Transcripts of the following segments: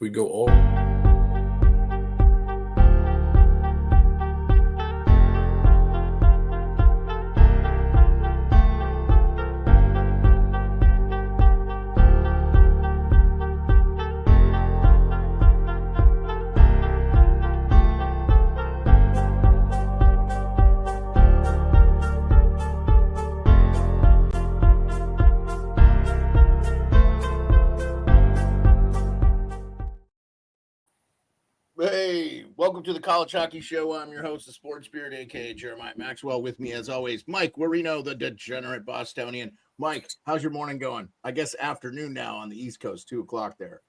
We go all. Hey, welcome to the College Hockey Show. I'm your host, the Sports Spirit, aka Jeremiah Maxwell. With me, as always, Mike Guarino, the Degenerate Bostonian. Mike, how's your morning going? I guess afternoon now on the East Coast, 2:00 there.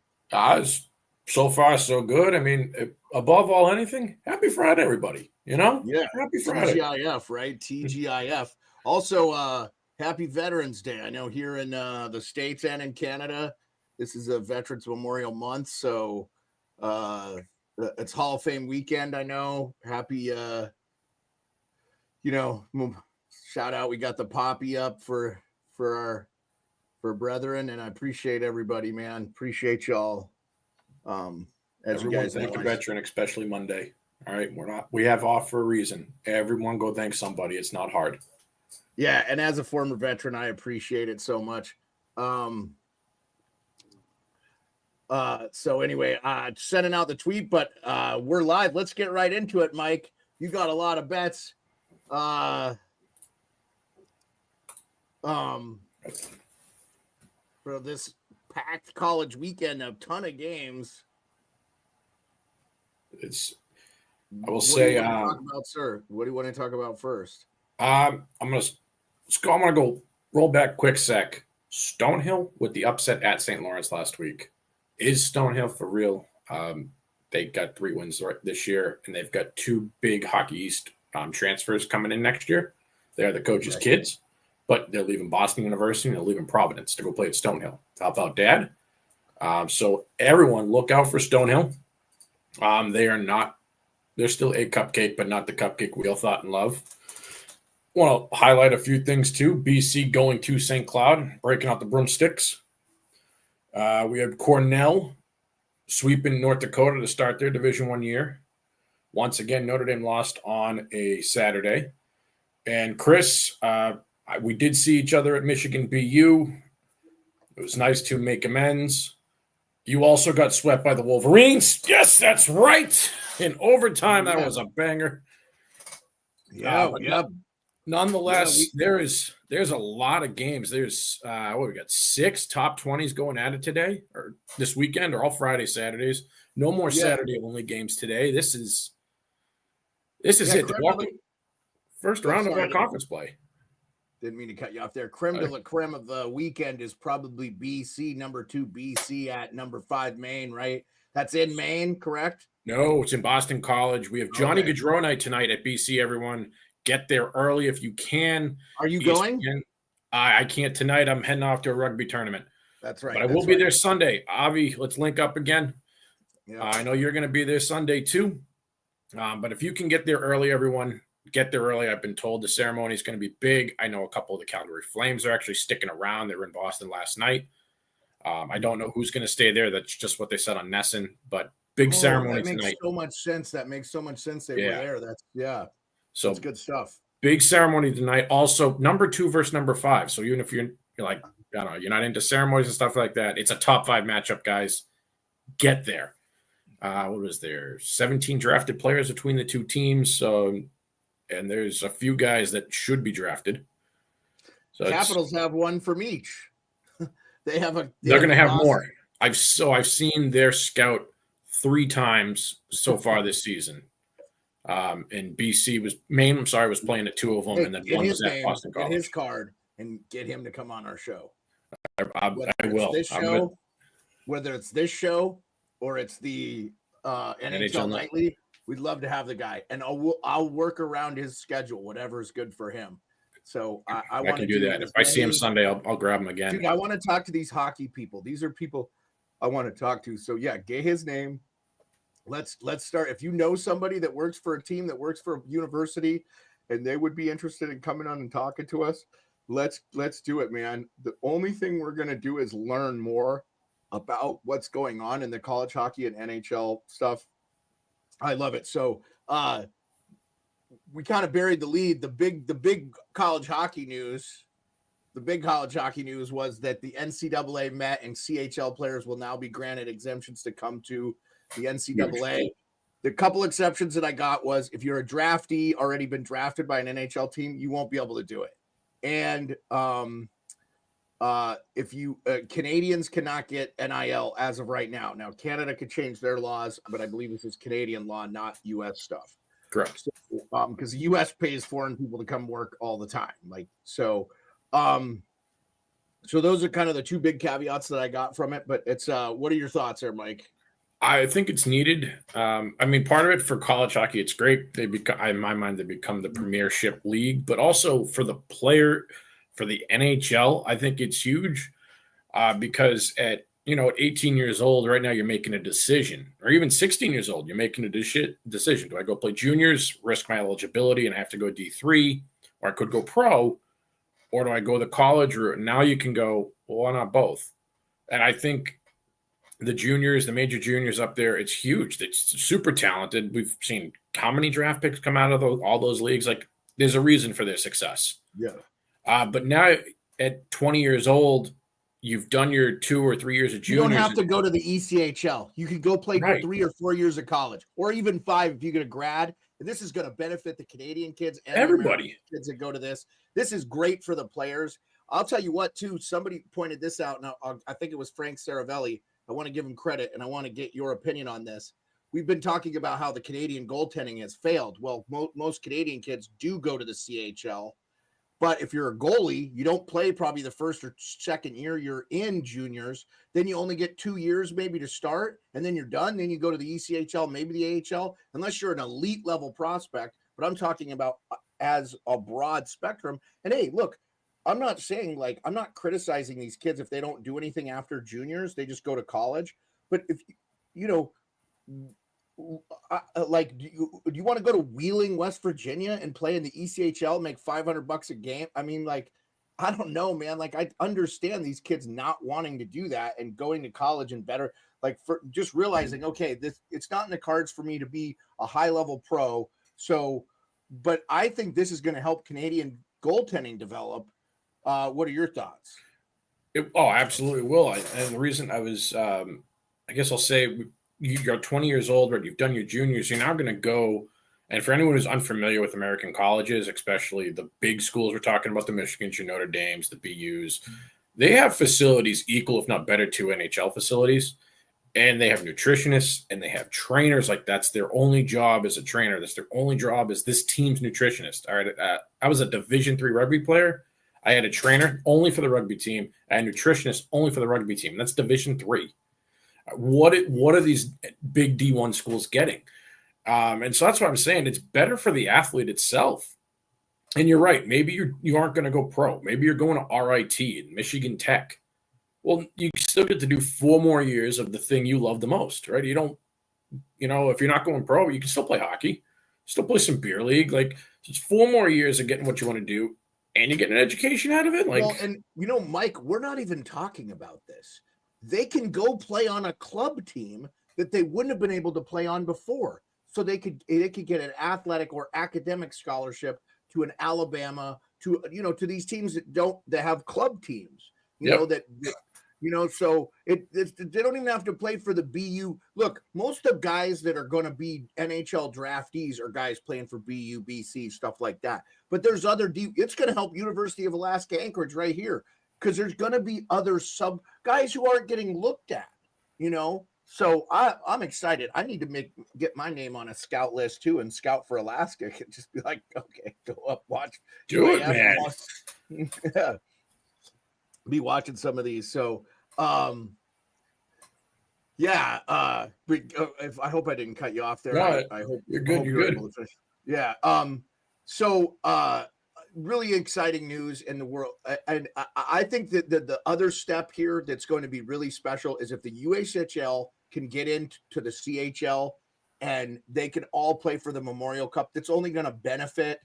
So far, so good. I mean, above all anything, happy Friday, everybody. Yeah, happy Friday. TGIF, right? TGIF. Also, happy Veterans Day. I know here in the States and in Canada, this is a Veterans Memorial Month, so it's Hall of Fame weekend. I know. Happy, shout out. We got the poppy up for brethren, and I appreciate everybody, man. Appreciate y'all. As Everyone you guys thank know, a veteran, especially Monday. All right, we have off for a reason. Everyone go thank somebody. It's not hard. Yeah, and as a former veteran, I appreciate it so much. So anyway, sending out the tweet, but we're live. Let's get right into it, Mike. You got a lot of bets. For this packed college weekend, a ton of games. I will say, talk about, sir. What do you want to talk about first? I'm gonna go roll back quick sec. Stonehill with the upset at St. Lawrence last week. Is Stonehill for real? They got 3 wins this year, and they've got 2 big Hockey East transfers coming in next year. They are the coach's kids, but they're leaving Boston University and they're leaving Providence to go play at Stonehill to help out Dad. So everyone look out for Stonehill. They're still a cupcake, but not the cupcake we all thought and love. Want to highlight a few things too. BC going to St. Cloud, breaking out the broomsticks. We had Cornell sweeping North Dakota to start their Division I year. Once again, Notre Dame lost on a Saturday. And Chris, we did see each other at Michigan BU. It was nice to make amends. You also got swept by the Wolverines. Yes, that's right. In overtime, that was a banger. Yeah. Nonetheless, there's a lot of games. There's we got 6 top 20s going at it today or this weekend or all Friday, Saturdays. No more Saturday only games today. This is it. First round of our conference play. Didn't mean to cut you off there. Creme de la creme of the weekend is probably BC, number 2 BC at number 5 Maine, right? That's in Maine, correct? No, it's in Boston College. We have Johnny Gaudreau night tonight at BC, everyone. Get there early if you can. Are you going? I can't tonight. I'm heading off to a rugby tournament. That's right. But I will be there Sunday. Avi, let's link up again. Yeah. I know you're going to be there Sunday too. But if you can get there early, everyone, get there early. I've been told the ceremony is going to be big. I know a couple of the Calgary Flames are actually sticking around. They were in Boston last night. I don't know who's going to stay there. That's just what they said on Nesson. But big ceremony tonight. That makes so much sense. That makes so much sense they were there. So that's good stuff. Big ceremony tonight. Also, number 2 versus number 5. So even if you're like, I don't know, you're not into ceremonies and stuff like that, it's a top 5 matchup, guys. Get there. What was there? 17 drafted players between the 2 teams. And there's a few guys that should be drafted. So Capitals have one from each. They're going to have more. I've seen their scout 3 times so far this season. And BC was playing at 2 of them, and then one was at Boston College. Get his card and get him to come on our show. I will. Whether it's this show or it's the NHL Nightly, we'd love to have the guy, and I'll work around his schedule, whatever is good for him. So I want to do that. If I see him Sunday, I'll grab him again. Dude, I want to talk to these hockey people. These are people I want to talk to. So yeah, get his name. Let's start. If you know somebody that works for a team, that works for a university, and they would be interested in coming on and talking to us, let's do it, man. The only thing we're going to do is learn more about what's going on in the college hockey and NHL stuff. I love it. So we kind of buried the lead. The big college hockey news. The big college hockey news was that the NCAA met and CHL players will now be granted exemptions to come to the NCAA. The couple exceptions that I got was if you're a draftee, already been drafted by an NHL team, you won't be able to do it. And if you Canadians cannot get NIL as of right now. Now Canada could change their laws, but I believe this is Canadian law, not US stuff. Correct. So, because the US pays foreign people to come work all the time. So those are kind of the two big caveats that I got from it. But it's what are your thoughts there, Mike? I think it's needed. I mean, part of it for college hockey, it's great. They become, in my mind, they become the premiership league, but also for the player, for the NHL, I think it's huge because at 18 years old, right now, you're making a decision, or even 16 years old, you're making a decision. Do I go play juniors, risk my eligibility, and have to go D3, or I could go pro, or do I go the college route? And now you can go, well, why not both? And I think the juniors, the major juniors up there, it's huge. It's super talented. We've seen how many draft picks come out of all those leagues. Like, there's a reason for their success. Yeah. But now at 20 years old, you've done your 2 or 3 years of juniors. You don't have to go to the ECHL. You can go play 3 or 4 years of college, or even 5 if you get a grad. And this is going to benefit the Canadian kids and everybody kids that go to this. This is great for the players. I'll tell you what, too. Somebody pointed this out. Now, I think it was Frank Saravelli. I want to give him credit, and I want to get your opinion on this. We've been talking about how the Canadian goaltending has failed. Well, most Canadian kids do go to the CHL, but if you're a goalie, you don't play probably the first or second year you're in juniors. Then you only get 2 years maybe to start, and then you're done. Then you go to the ECHL, maybe the AHL, unless you're an elite level prospect. But I'm talking about as a broad spectrum. And hey, look, I'm not saying I'm not criticizing these kids if they don't do anything after juniors, they just go to college. But if do you want to go to Wheeling, West Virginia and play in the ECHL, make $500 a game? I mean, I don't know, man. I understand these kids not wanting to do that and going to college and better, for just realizing, okay, it's not in the cards for me to be a high level pro. So, but I think this is going to help Canadian goaltending develop. What are your thoughts? Absolutely will. And the reason I was, I guess I'll say, you're 20 years old, right? You've done your juniors. You're now going to go. And for anyone who's unfamiliar with American colleges, especially the big schools, we're talking about the Michigans, your Notre Dames, the BUs, they have facilities equal, if not better, to NHL facilities. And they have nutritionists and they have trainers. That's their only job as a trainer. That's their only job as this team's nutritionist. All right. I was a Division III rugby player. I had a trainer only for the rugby team. I had a nutritionist only for the rugby team. That's Division III. What are these big D1 schools getting? And so that's what I'm saying. It's better for the athlete itself. And you're right. Maybe you aren't going to go pro. Maybe you're going to RIT and Michigan Tech. Well, you still get to do 4 more years of the thing you love the most, right? You don't, if you're not going pro, you can still play hockey, still play some beer league. It's 4 more years of getting what you want to do, and you get an education out of it. And Mike, we're not even talking about this. They can go play on a club team that they wouldn't have been able to play on before. So they could get an athletic or academic scholarship to an Alabama, to these teams that have club teams, so they don't even have to play for the BU. Look, most of the guys that are going to be NHL draftees are guys playing for BU, BC, stuff like that. But there's it's going to help University of Alaska Anchorage right here, because there's going to be other sub guys who aren't getting looked at, So I'm excited. I need to get my name on a scout list too and scout for Alaska. Just be like, okay, go up, watch. Do it, man. Yeah. Be watching some of these. So, I hope I didn't cut you off there. No, I hope you're good. You're good. Yeah. Really exciting news in the world. And I think that the other step here that's going to be really special is if the USHL can get into the CHL and they can all play for the Memorial Cup. That's only going to benefit.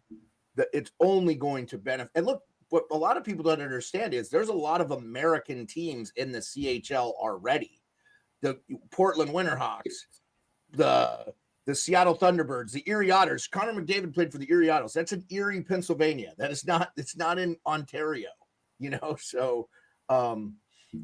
It's only going to benefit. And look, what a lot of people don't understand is there's a lot of American teams in the CHL already. the Portland Winterhawks, the Seattle Thunderbirds, the Erie Otters. Connor McDavid played for the Erie Otters. That's in Erie, Pennsylvania. That is not, it's not in Ontario, you know? So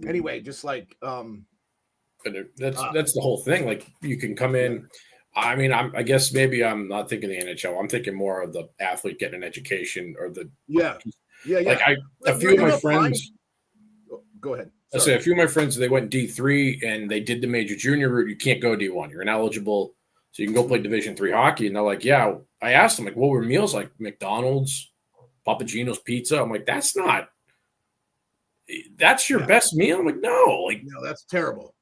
anyway, just like but that's the whole thing. Like you can come in. I mean, I guess maybe I'm not thinking the NHL. I'm thinking more of the athlete getting an education or the Like a few of my friends. Go ahead. I say a few of my friends, they went D3 and they did the major junior route. You can't go D1. You're ineligible, so you can go play Division 3 hockey. And they're like, yeah. I asked them, like, what were meals like? McDonald's, Papa Gino's Pizza. I'm like, that's your best meal. I'm like, no, that's terrible.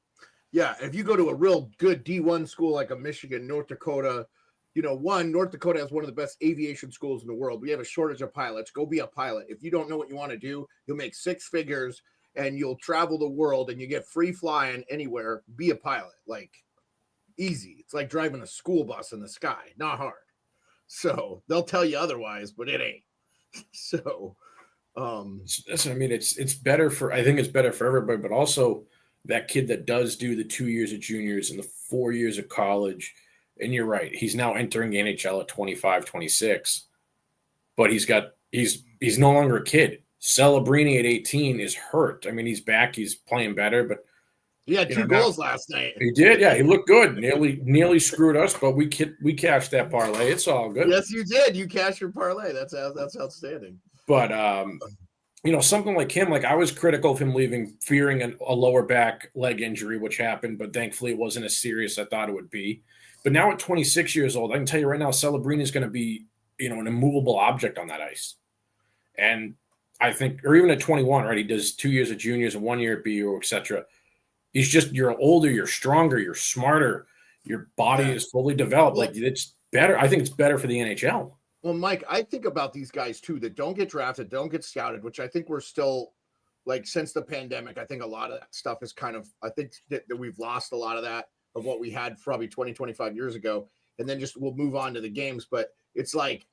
Yeah, if you go to a real good D1 school like a Michigan, North Dakota, North Dakota has one of the best aviation schools in the world. We have a shortage of pilots. Go be a pilot. If you don't know what you want to do, you'll make six figures and you'll travel the world and you get free flying anywhere. Be a pilot. Like, easy. It's like driving a school bus in the sky. Not hard. So they'll tell you otherwise, but it ain't. So listen, I mean, it's better for, I think it's better for everybody, but also that kid that does do the 2 years of juniors and the 4 years of college. And you're right. He's now entering the NHL at 25, 26, but he's no longer a kid. Celebrini at 18 is hurt. I mean, he's back. He's playing better, but he had two goals last night. He did. Yeah. He looked good. Nearly screwed us, but we cashed that parlay. It's all good. Yes, you did. You cashed your parlay. That's outstanding. But, something like him, like I was critical of him leaving, fearing a lower back leg injury, which happened, but thankfully it wasn't as serious as I thought it would be. But now at 26 years old, I can tell you right now, Celebrini is going to be, an immovable object on that ice. And I think, or even at 21, right? He does 2 years of juniors and 1 year at BU, et cetera. He's just, you're older, you're stronger, you're smarter, your body is fully developed. Like it's better. I think it's better for the NHL. Well, Mike, I think about these guys too that don't get drafted, don't get scouted, which I think we're still like since the pandemic. I think a lot of that stuff is I think that we've lost a lot of that of what we had probably 20, 25 years ago. And then we'll move on to the games. But it's like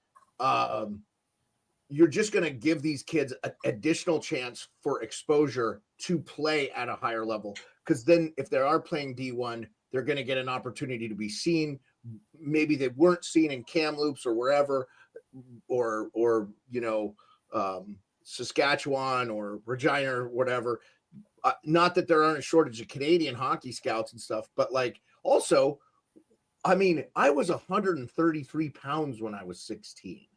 you're just going to give these kids an additional chance for exposure to play at a higher level. Because then if they are playing D1, they're going to get an opportunity to be seen. Maybe they weren't seen in Kamloops or wherever, or Saskatchewan or Regina or whatever. Not that there aren't a shortage of Canadian hockey scouts and stuff, but like also, I mean, I was 133 pounds when I was 16.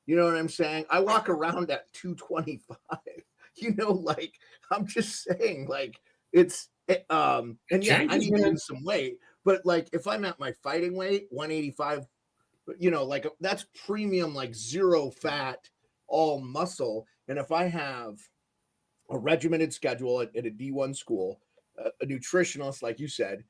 You know what I'm saying? I walk around at 225. Like I'm just saying, like it's and yeah, I need to lose some weight. But like if I'm at my fighting weight, 185, like that's premium, like zero fat, all muscle. And if I have a regimented schedule at a D1 school, a nutritionist, like you said,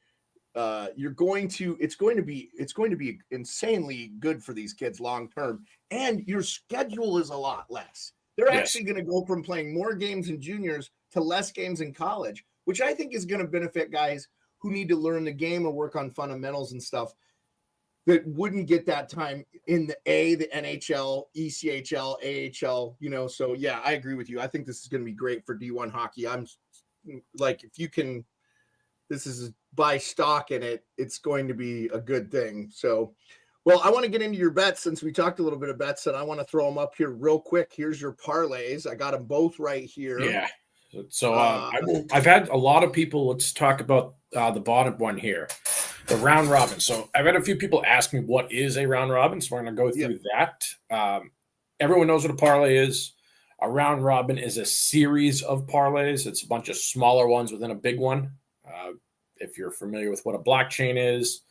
it's going to be insanely good for these kids long term. And your schedule is a lot less. They're actually going to go from playing more games in juniors to less games in college, which I think is going to benefit guys who need to learn the game or work on fundamentals and stuff that wouldn't get that time in the NHL, ECHL, AHL, so yeah, I agree with you. I think this is going to be great for D1 hockey. I'm like, if you can, this is buy stock in it, it's going to be a good thing. So, well, I want to get into your bets since we talked a little bit of bets, and I want to throw them up here real quick. Here's your parlays. I got them both right here. Yeah. So I've had a lot of people. Let's talk about the bottom one here, the round robin. So I've had a few people ask me what is a round robin. So we're going to go through that. Everyone knows what a parlay is. A round robin is a series of parlays. It's a bunch of smaller ones within a big one. If you're familiar with what a blockchain is,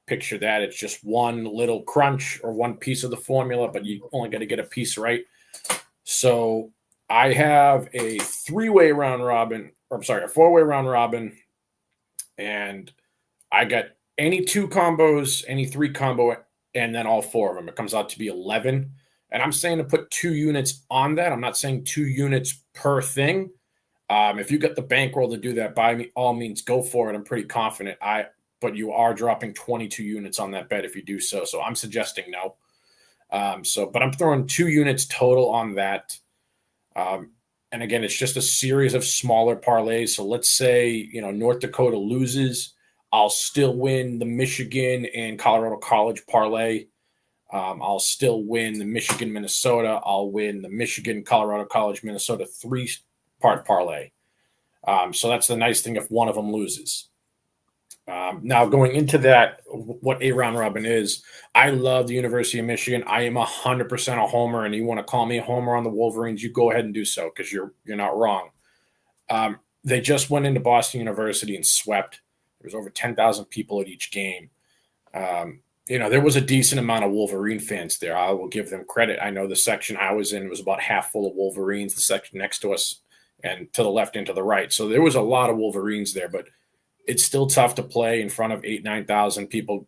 picture that. It's just one little crunch or one piece of the formula, but you only got to get a piece right. So I have a four-way round robin, and I got any two combos, any three combo, and then all four of them. It comes out to be 11. And I'm saying to put 2 units on that. I'm not saying 2 units per thing. If you got the bankroll to do that, by all means, go for it. I'm pretty confident. But you are dropping 22 units on that bet if you do so. So I'm suggesting no. But I'm throwing 2 units total on that. And again, it's just a series of smaller parlays. So let's say, North Dakota loses. I'll still win the Michigan and Colorado College parlay. I'll still win the Michigan, Minnesota. I'll win the Michigan, Colorado College, Minnesota 3-part parlay. So that's the nice thing if one of them loses. Now, going into that, what a round robin is, I love the University of Michigan. I am 100% a homer, and you want to call me a homer on the Wolverines, you go ahead and do so because you're not wrong. They just went into Boston University and swept. There was over 10,000 people at each game. There was a decent amount of Wolverine fans there. I will give them credit. I know the section I was in was about half full of Wolverines, the section next to us and to the left and to the right. So there was a lot of Wolverines there, but it's still tough to play in front of 8,000-9,000 people,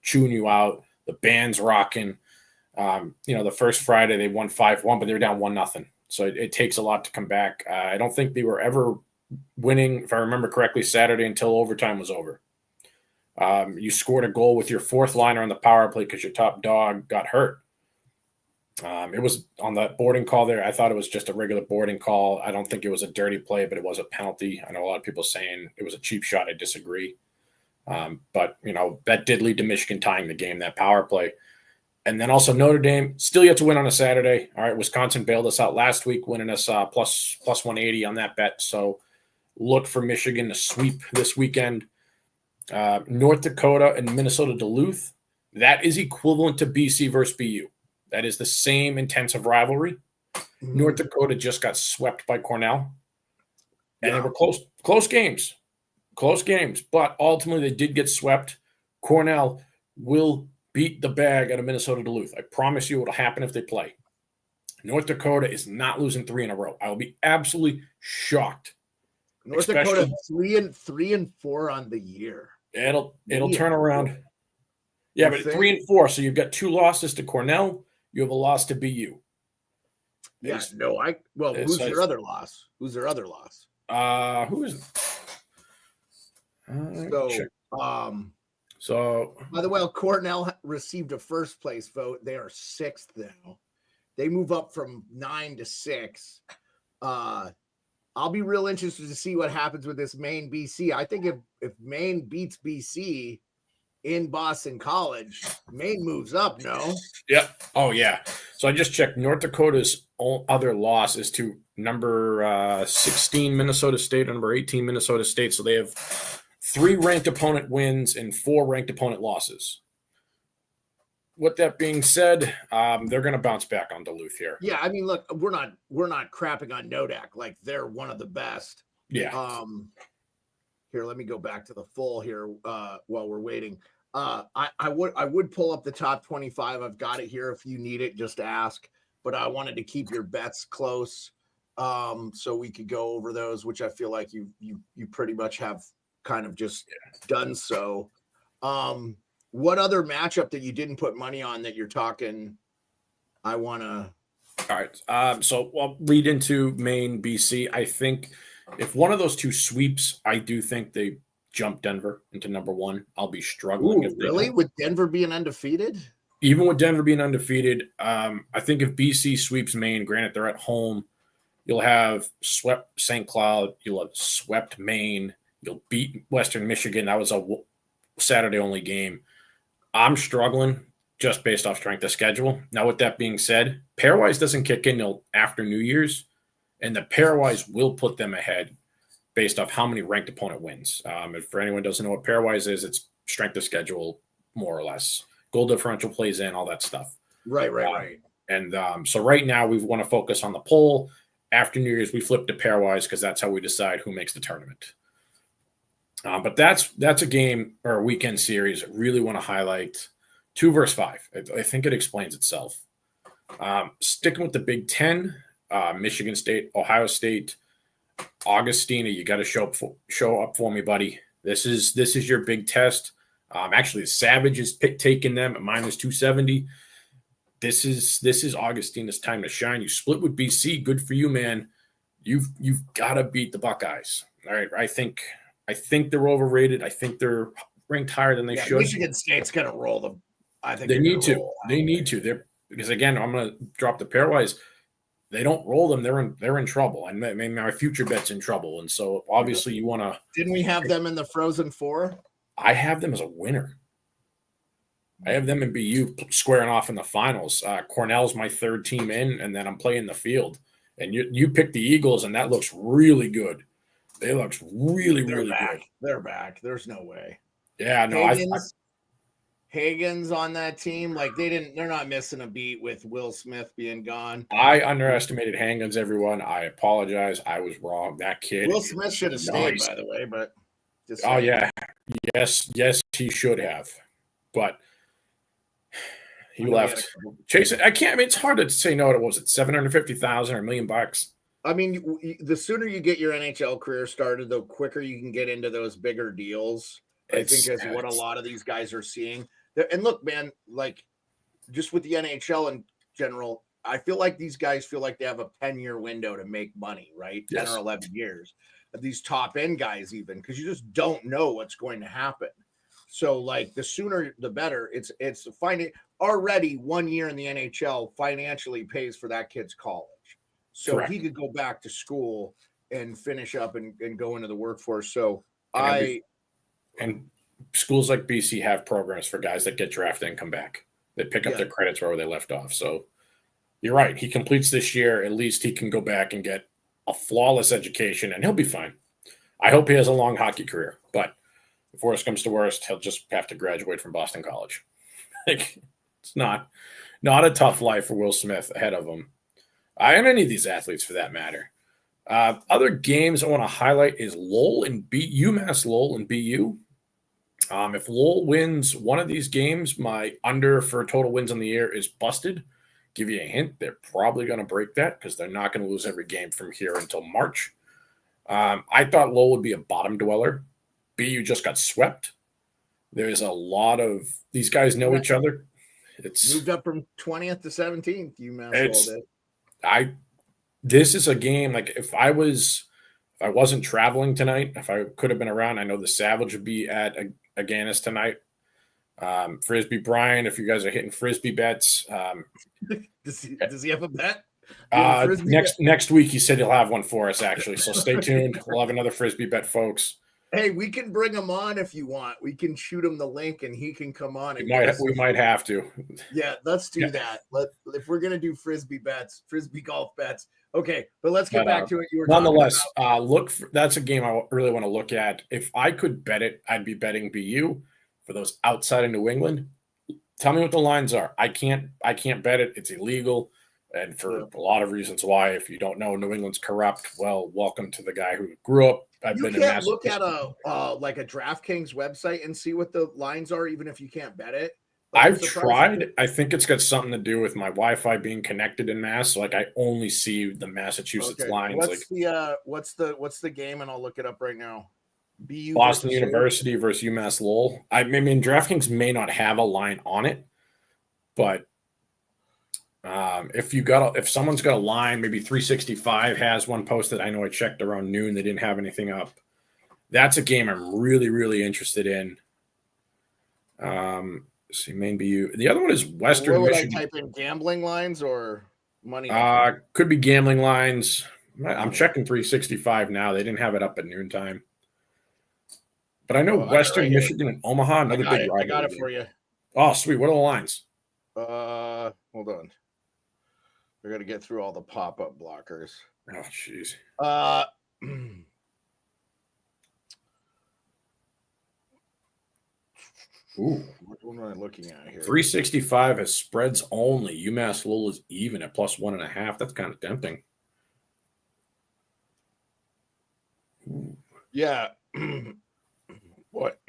chewing you out. The band's rocking. The first Friday they won 5-1, but they were down 1-0. So it takes a lot to come back. I don't think they were ever winning, if I remember correctly, Saturday until overtime was over. You scored a goal with your fourth liner on the power play because your top dog got hurt. It was on that boarding call there. I thought it was just a regular boarding call. I don't think it was a dirty play, but it was a penalty. I know a lot of people saying it was a cheap shot. I disagree. But that did lead to Michigan tying the game, that power play. And then also Notre Dame still yet to win on a Saturday. All right, Wisconsin bailed us out last week, winning us plus 180 on that bet. So look for Michigan to sweep this weekend. North Dakota and Minnesota Duluth, that is equivalent to BC versus BU. That is the same intensive rivalry. Mm-hmm. North Dakota just got swept by Cornell. And they were close games. Close games. But ultimately they did get swept. Cornell will beat the bag out of Minnesota Duluth. I promise you it'll happen if they play. North Dakota is not losing 3 in a row. I will be absolutely shocked. North Dakota 3-4 on the year. It'll turn around. Yeah, but 3-4. So you've got 2 losses to Cornell. You have a loss to BU. Yes. No. Who's their other loss? Who's their other loss? Who is? So by the way, Cornell received a first place vote. They are 6th now. They move up from 9 to 6. I'll be real interested to see what happens with this Maine BC. I think if Maine beats BC in Boston College, Maine moves up, no? Yep. Oh, yeah. So I just checked. North Dakota's other loss is to number 16 Minnesota State, number 18 Minnesota State. So they have 3 ranked opponent wins and 4 ranked opponent losses. With that being said, they're going to bounce back on Duluth here. Yeah, I mean, look, we're not crapping on Nodak. Like, they're one of the best. Yeah. Here, let me go back to the full here while we're waiting. I would pull up the top 25. I've got it here. If you need it, just ask. But I wanted to keep your bets close, so we could go over those, which I feel like you pretty much have kind of just done so. What other matchup that you didn't put money on that you're talking? I want to. All right. So I'll lead into Maine, BC. I think if one of those 2 sweeps, I do think they jump Denver into number 1. I'll be struggling. Ooh, really? With Denver being undefeated? Even with Denver being undefeated, I think if BC sweeps Maine, granted they're at home, you'll have swept St. Cloud. You'll have swept Maine. You'll beat Western Michigan. That was a Saturday-only game. I'm struggling just based off strength of schedule. Now, with that being said, pairwise doesn't kick in until after New Year's, and the pairwise will put them ahead based off how many ranked opponent wins. If for anyone who doesn't know what pairwise is, it's strength of schedule, more or less. Goal differential plays in, all that stuff. Right. And so right now we want to focus on the poll. After New Year's, we flip to pairwise because that's how we decide who makes the tournament. But that's a game or a weekend series I really want to highlight. 2 versus 5. I think it explains itself. Sticking with the Big Ten, Michigan State, Ohio State, Augustina, you got to show up for me, buddy. This is your big test. Actually, the Savage is taking them at -270. This is Augustina's time to shine. You split with BC. Good for you, man. You've got to beat the Buckeyes. All right, I think they're overrated. I think they're ranked higher than they should. Michigan State's going to roll them. I think they need to. They need to. Because again, I'm going to drop the pairwise. they don't roll them, they're in trouble, and maybe my future bet's in trouble. And so obviously you want to. Didn't we have them in the Frozen Four? I have them as a winner. I have them in BU squaring off in the finals. Cornell's my third team in, and then I'm playing the field. And you picked the Eagles, and that looks really good. They look really back. good. They're back. There's no way. Yeah, no, Hagen's on that team. Like they're not missing a beat with Will Smith being gone. I underestimated Hagen's, everyone. I apologize. I was wrong. That kid. Will Smith should have stayed, by the way, but yeah. Yes, he should have. But he left. Chase, I can't. I mean, it's hard to say no to, what was it, $750,000 or $1 million? I mean, the sooner you get your NHL career started, the quicker you can get into those bigger deals. I think is what a lot of these guys are seeing. And look, man, like just with the NHL in general, I feel like these guys feel like they have a 10-year window to make money, right? Yes. 10 or 11 years. These top end guys, even because you just don't know what's going to happen. So, like, the sooner the better. It's finding already 1 year in the NHL financially pays for that kid's college. So Correct. He could go back to school and finish up and go into the workforce. So and schools like BC have programs for guys that get drafted and come back. They pick up their credits wherever they left off. So you're right. He completes this year. At least he can go back and get a flawless education, and he'll be fine. I hope he has a long hockey career. But if worst comes to worst, he'll just have to graduate from Boston College. Like, it's not a tough life for Will Smith ahead of him. And any of these athletes, for that matter. Other games I want to highlight is UMass Lowell and BU. If Lowell wins one of these games, my under for total wins on the year is busted. Give you a hint, they're probably going to break that because they're not going to lose every game from here until March. I thought Lowell would be a bottom dweller. BU just got swept. There's a lot of – these guys know each other. It's moved up from 20th to 17th, UMass Lowell did. This is a game, like if I wasn't traveling tonight, if I could have been around, I know the Savage would be at Aganis tonight. Frisbee Brian, if you guys are hitting Frisbee bets. Does he have a bet? Next week, he said he'll have one for us, actually. So stay tuned. We'll have another Frisbee bet, folks. Hey, we can bring him on if you want. We can shoot him the link and he can come on. We might have to. Yeah, let's do that. If we're going to do Frisbee golf bets. Okay, but let's get back to it. You were nonetheless, that's a game I really want to look at. If I could bet it, I'd be betting BU for those outside of New England. Tell me what the lines are. I can't bet it. It's illegal. And for a lot of reasons why, if you don't know New England's corrupt, well, welcome to the guy who grew up. You can't look at a DraftKings website and see what the lines are, even if you can't bet it. I've tried. I think it's got something to do with my Wi-Fi being connected in Mass. So, I only see the Massachusetts lines. What's the game? And I'll look it up right now. BU Boston University versus UMass Lowell. I mean, DraftKings may not have a line on it, but if someone's got a line, maybe 365 has one posted. I know I checked around noon; they didn't have anything up. That's a game I'm really, really interested in. See, Maine BU. The other one is Western Michigan. I type in gambling lines or money? Could be gambling lines. I'm checking 365 now. They didn't have it up at noontime. But I know Western Michigan and Omaha, another big rivalry. I got it for you. Oh, sweet. What are the lines? Hold on. We're going to get through all the pop-up blockers. Oh, jeez. Ooh. What am I looking at here? 365 has spreads only. UMass Lowell is even at +1.5. That's kind of tempting. Ooh. Yeah. What?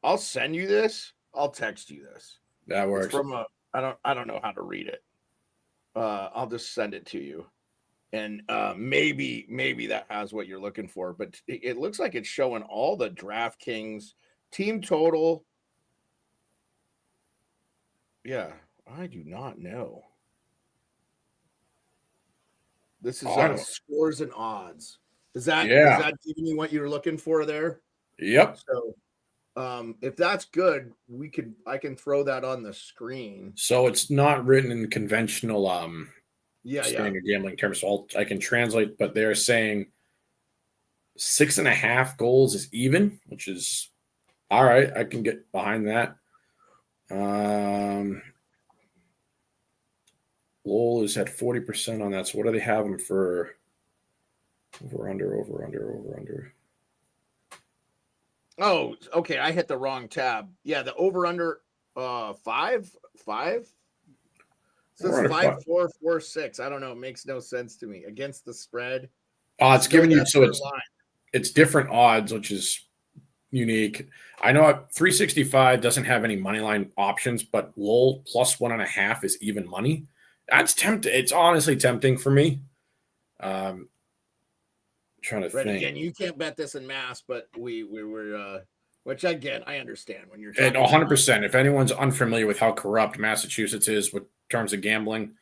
I'll send you this. I'll text you this. That works. It's I don't know how to read it. I'll just send it to you. And maybe that has what you're looking for, but it looks like it's showing all the DraftKings team total. Yeah, I do not know. This is scores and odds. Is that giving you what you're looking for there? Yep. So if that's good, I can throw that on the screen. So it's not written in conventional Yeah, staying in gambling terms, so I can translate, but they're saying 6.5 goals is even, which is all right. I can get behind that. Lowell is at 40% on that. So what do they have them for? Over, under. Oh, okay. I hit the wrong tab. Yeah, the over under five. So Over it's under 5-4-4-6. I don't know. It makes no sense to me. Against the spread. It's giving you so line. it's different odds, which is unique. I know 365 doesn't have any money line options, but Lowell plus 1.5 is even money. That's tempting. It's honestly tempting for me. Trying to think. Again, you can't bet this in mass, but we were which again I understand when you're talking. 100%. If anyone's unfamiliar with how corrupt Massachusetts is with terms of gambling,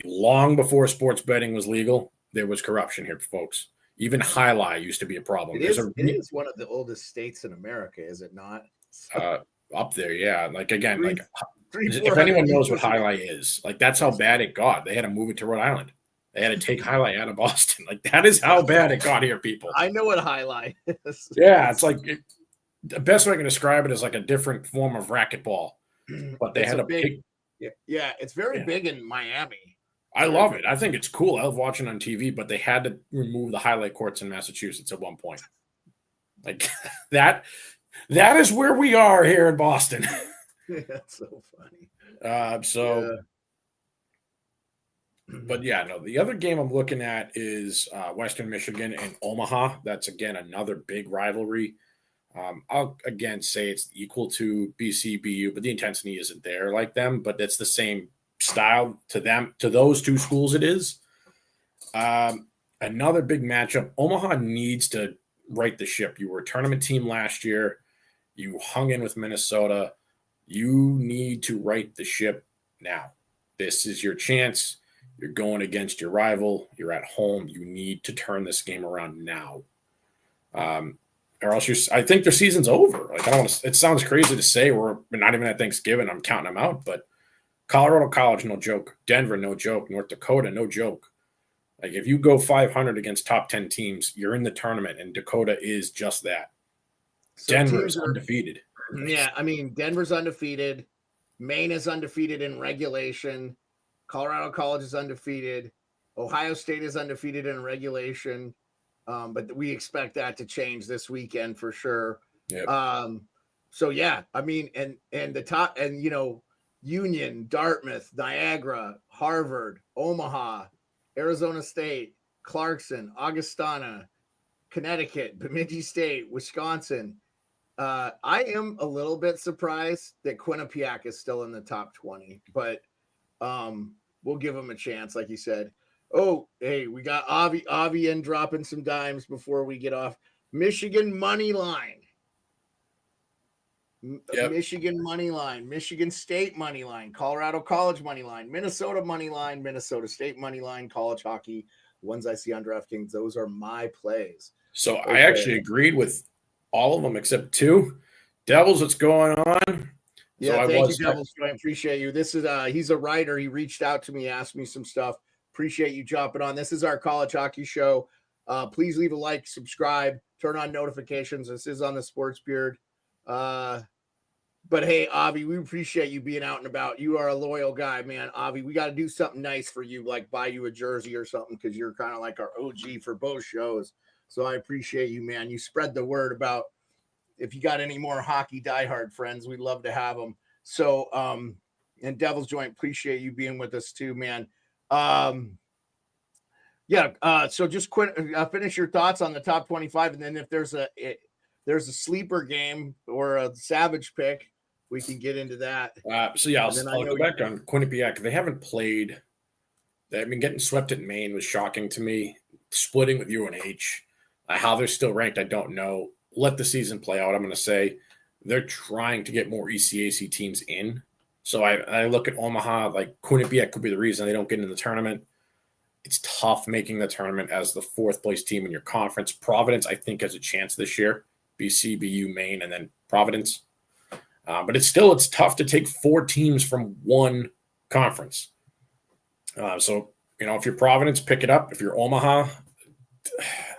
long before sports betting was legal, there was corruption here, folks. Even highlight used to be a problem. It is one of the oldest states in America, is it not? Up there, yeah. Like again, if 400 anyone knows what highlight is, like that's how bad it got. They had to move it to Rhode Island. They had to take highlight out of Boston. Like that is how bad it got here, people. I know what highlight is. Yeah, it's like the best way I can describe it is like a different form of racquetball. But they had a big. Yeah, it's very big in Miami. I love it. I think it's cool. I love watching on TV, but they had to remove the highlight courts in Massachusetts at one point. Like that is where we are here in Boston. That's so funny. But yeah, no, the other game I'm looking at is Western Michigan and Omaha. That's, again, another big rivalry. I'll, again, say it's equal to BC, BU, but the intensity isn't there like them, but it's the same style to them. To those two schools, it is. Another big matchup. Omaha needs to right the ship. You were a tournament team last year. You hung in with Minnesota. You need to right the ship now. This is your chance. You're going against your rival. You're at home. You need to turn this game around now. Or else I think their season's over. Like, I don't want to, it sounds crazy to say we're not even at Thanksgiving. I'm counting them out, but Colorado College, no joke. Denver, no joke. North Dakota, no joke. Like, if you go 500 against top 10 teams, you're in the tournament, and Dakota is just that. So Denver is undefeated. Yeah, I mean, Denver's undefeated. Maine is undefeated in regulation. Colorado College is undefeated. Ohio State is undefeated in regulation. But we expect that to change this weekend for sure. Yep. So yeah, I mean, and the top, and Union, Dartmouth, Niagara, Harvard, Omaha, Arizona State, Clarkson, Augustana, Connecticut, Bemidji State, Wisconsin. I am a little bit surprised that Quinnipiac is still in the top 20, but we'll give them a chance, like you said. Oh, hey, we got Avi in dropping some dimes before we get off. Michigan money line. Yep. Michigan money line, Michigan State money line, Colorado College money line, Minnesota money line, Minnesota State money line, college hockey. Ones I see on DraftKings, those are my plays. So okay. I actually agreed with all of them except two. Devils, what's going on? Yeah, so thank you, Devils. I appreciate you. This is he's a writer. He reached out to me, asked me some stuff. Appreciate you jumping on. This is our college hockey show. Please leave a like, subscribe, turn on notifications. This is on the Sports Beard. But hey, Avi, we appreciate you being out and about. You are a loyal guy, man. Avi, we got to do something nice for you, like buy you a jersey or something, because you're kind of like our OG for both shows. So I appreciate you, man. You spread the word about if you got any more hockey diehard friends, we'd love to have them. So, and Devil's Joint, appreciate you being with us too, man. So just finish your thoughts on the top 25, and then if there's a sleeper game or a savage pick, we can get into that. I'll go back on Quinnipiac. They haven't played. They've been getting swept at Maine was shocking to me. Splitting with UNH. How they're still ranked, I don't know. Let the season play out. I'm going to say they're trying to get more ECAC teams in. So I look at Omaha, like Quinnipiac could be the reason they don't get into the tournament. It's tough making the tournament as the fourth place team in your conference. Providence, I think, has a chance this year. BC, BU, Maine, and then Providence. But it's tough to take four teams from one conference. So if you're Providence, pick it up. If you're Omaha,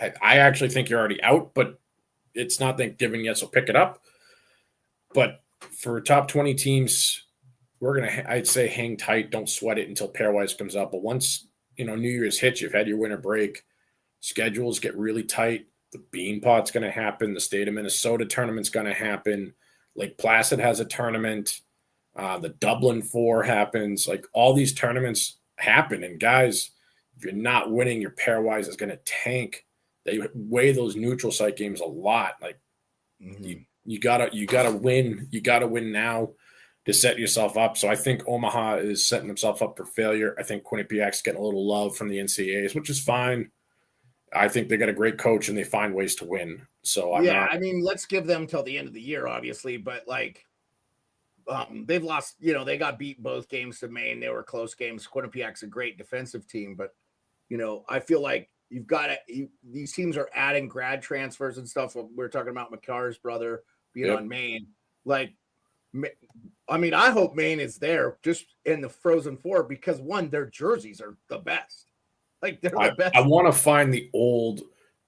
I actually think you're already out, but it's not Thanksgiving yet, so pick it up. But for top 20 teams, I'd say hang tight. Don't sweat it until pairwise comes up. But once, New Year's hits, you've had your winter break, schedules get really tight. The Bean Pot's going to happen. The state of Minnesota tournament's going to happen. Lake Placid has a tournament. The Dublin 4 happens. Like, all these tournaments happen. And guys, if you're not winning, your pairwise is going to tank. They weigh those neutral site games a lot. Like, you gotta win. You gotta win now to set yourself up. So I think Omaha is setting himself up for failure. I think Quinnipiac's getting a little love from the NCAAs, which is fine. I think they got a great coach and they find ways to win. So I mean, let's give them till the end of the year, obviously, but like, they've lost, they got beat both games to Maine. They were close games. Quinnipiac's a great defensive team, but I feel like you've got to, these teams are adding grad transfers and stuff. We're talking about McCarr's brother being on Maine. Like, I mean, I hope Maine is there just in the Frozen Four because, one, their jerseys are the best. Like, they're the best. I want to find the old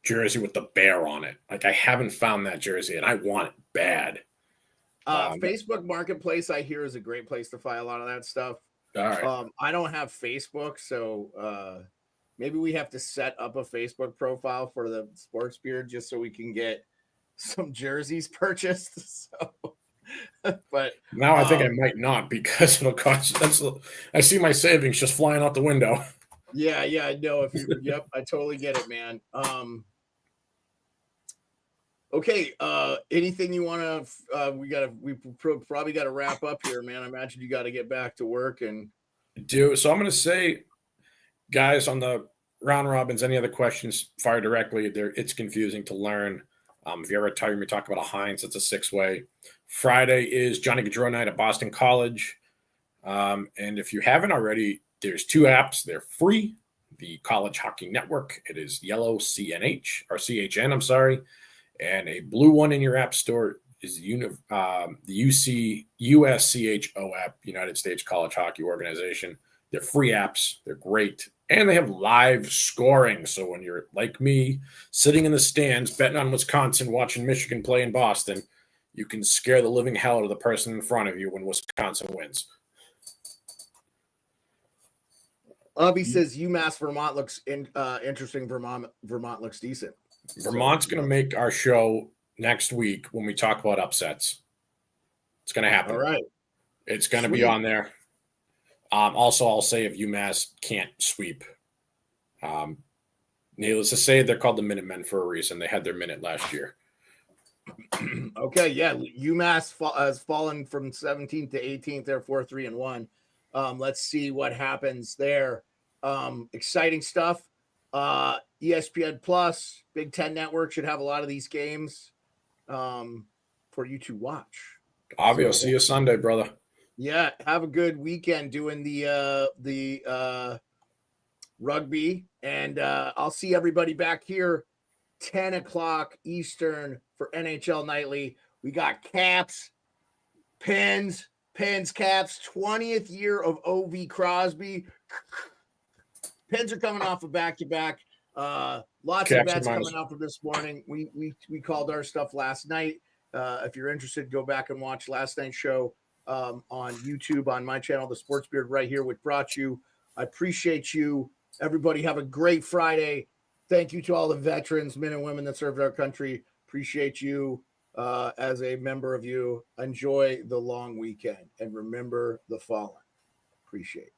jersey with the bear on it. Like, I haven't found that jersey, and I want it bad. Facebook Marketplace, I hear, is a great place to find a lot of that stuff. All right. I don't have Facebook, so maybe we have to set up a Facebook profile for the Sports Beard just so we can get some jerseys purchased. But now I think I might not because it'll cost. I see my savings just flying out the window. Yeah, I know. Yep, I totally get it, man. Okay. Anything you want to? We probably got to wrap up here, man. I imagine you got to get back to work and do. So I'm going to say, guys, on the round robins, any other questions, fire directly. It's confusing to learn. If you ever hear me talk about a Heinz, it's a 6-way. Friday is Johnny Gaudreau night at Boston College. And if you haven't already, there's 2 apps. They're free. The College Hockey Network. It is yellow CNH or CHN. I'm sorry. And a blue one in your app store is the USCHO app, United States College Hockey Organization. They're free apps. They're great. And they have live scoring. So when you're like me, sitting in the stands, betting on Wisconsin, watching Michigan play in Boston, you can scare the living hell out of the person in front of you when Wisconsin wins. Avi says UMass Vermont looks interesting. Vermont looks decent. Vermont's going to make our show next week when we talk about upsets. It's going to happen. All right. It's going to be on there. Also, I'll say if UMass can't sweep, needless to say, they're called the Minutemen for a reason. They had their minute last year. Okay, yeah. UMass has fallen from 17th to 18th. They're 4-3-1. Let's see what happens there. Exciting stuff. ESPN Plus, Big Ten Network should have a lot of these games for you to watch. Obviously, see you Sunday, brother. Yeah, have a good weekend doing the rugby, and I'll see everybody back here 10 o'clock Eastern for NHL Nightly. We got caps, pins, caps, 20th year of O.V. Crosby. Pins are coming off of back-to-back. Lots of bets coming out from this morning. We called our stuff last night. If you're interested, go back and watch last night's show on YouTube on my channel, The Sports Beard, right here, which brought you. I appreciate you. Everybody have a great Friday. Thank you to all the veterans, men and women that served our country. Appreciate you as a member of you. Enjoy the long weekend and remember the fallen. Appreciate it.